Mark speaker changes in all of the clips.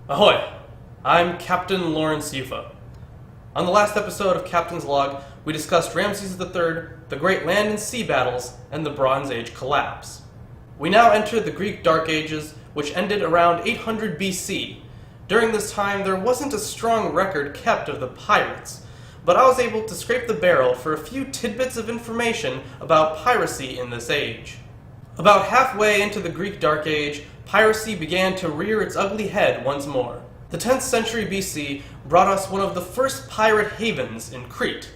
Speaker 1: Ahoy! I'm Captain Lawrence Yufa. On the last episode of Captain's Log, we discussed Ramesses III, the great land and sea battles, and the Bronze Age collapse. We now enter the Greek Dark Ages, which ended around 800 BC. During this time, there wasn't a strong record kept of the pirates, but I was able to scrape the barrel for a few tidbits of information about piracy in this age. About halfway into the Greek Dark Age, piracy began to rear its ugly head once more. The 10th century BC brought us one of the first pirate havens in Crete.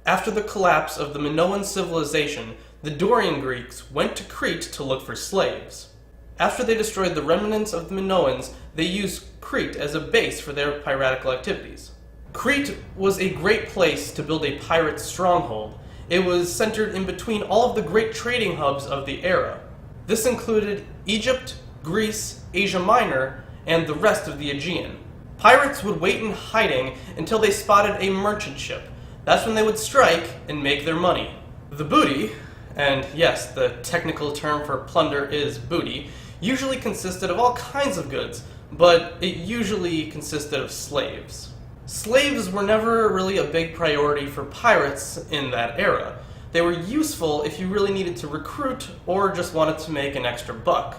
Speaker 1: After the collapse of the Minoan civilization, the Dorian Greeks went to Crete to look for slaves. After they destroyed the remnants of the Minoans, they used Crete as a base for their piratical activities. Crete was a great place to build a pirate stronghold. It was centered in between all of the great trading hubs of the era. This included Egypt, Greece, Asia Minor, and the rest of the Aegean. Pirates would wait in hiding until they spotted a merchant ship. That's when they would strike and make their money. The booty, and yes, the technical term for plunder is booty, usually consisted of all kinds of goods, but it usually consisted of slaves. Slaves were never really a big priority for pirates in that era. They were useful if you really needed to recruit or just wanted to make an extra buck.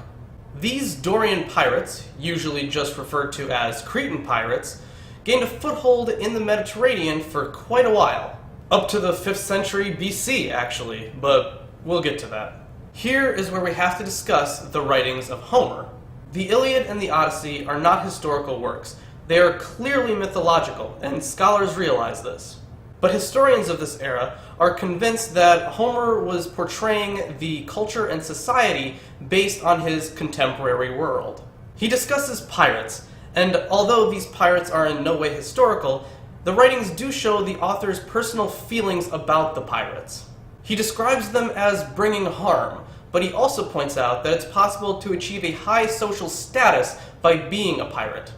Speaker 1: These Dorian pirates, usually just referred to as Cretan pirates, gained a foothold in the Mediterranean for quite a while. Up to the 5th century BC, actually, but we'll get to that. Here is where we have to discuss the writings of Homer. The Iliad and the Odyssey are not historical works. They are clearly mythological, and scholars realize this. But historians of this era are convinced that Homer was portraying the culture and society based on his contemporary world. He discusses pirates, and although these pirates are in no way historical, the writings do show the author's personal feelings about the pirates. He describes them as bringing harm, but he also points out that it's possible to achieve a high social status by being a pirate.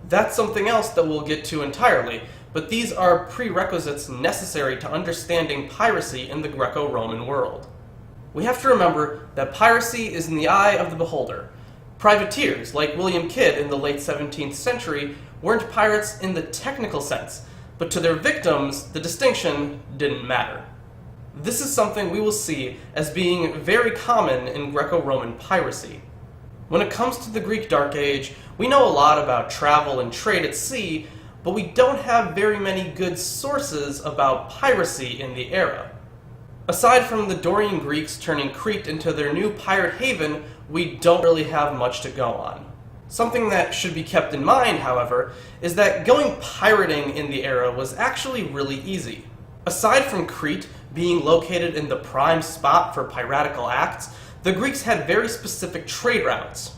Speaker 1: That's something else that we'll get to entirely, but these are prerequisites necessary to understanding piracy in the Greco-Roman world. We have to remember that piracy is in the eye of the beholder. Privateers, like William Kidd in the late 17th century, weren't pirates in the technical sense, but to their victims, the distinction didn't matter. This is something we will see as being very common in Greco-Roman piracy. When it comes to the Greek Dark Age, we know a lot about travel and trade at sea, but we don't have very many good sources about piracy in the era. Aside from the Dorian Greeks turning Crete into their new pirate haven, we don't really have much to go on. Something that should be kept in mind, however, is that going pirating in the era was actually really easy. Aside from Crete being located in the prime spot for piratical acts, the Greeks had very specific trade routes.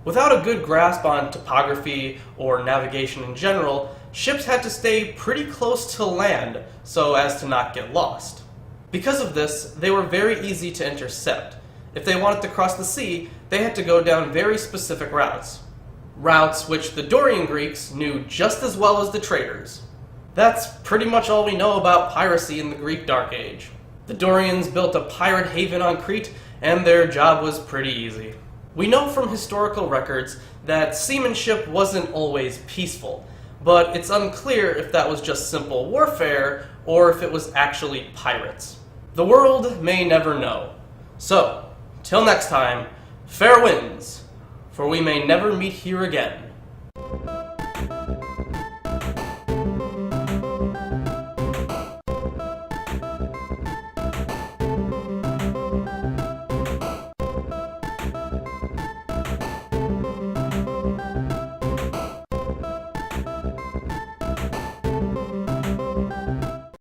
Speaker 1: Without a good grasp on topography or navigation in general, ships had to stay pretty close to land so as to not get lost. Because of this, they were very easy to intercept. If they wanted to cross the sea, they had to go down very specific routes. Routes which the Dorian Greeks knew just as well as the traders. That's pretty much all we know about piracy in the Greek Dark Age. The Dorians built a pirate haven on Crete, and their job was pretty easy. We know from historical records that seamanship wasn't always peaceful, but it's unclear if that was just simple warfare or if it was actually pirates. The world may never know. So, till next time, fair winds, for we may never meet here again.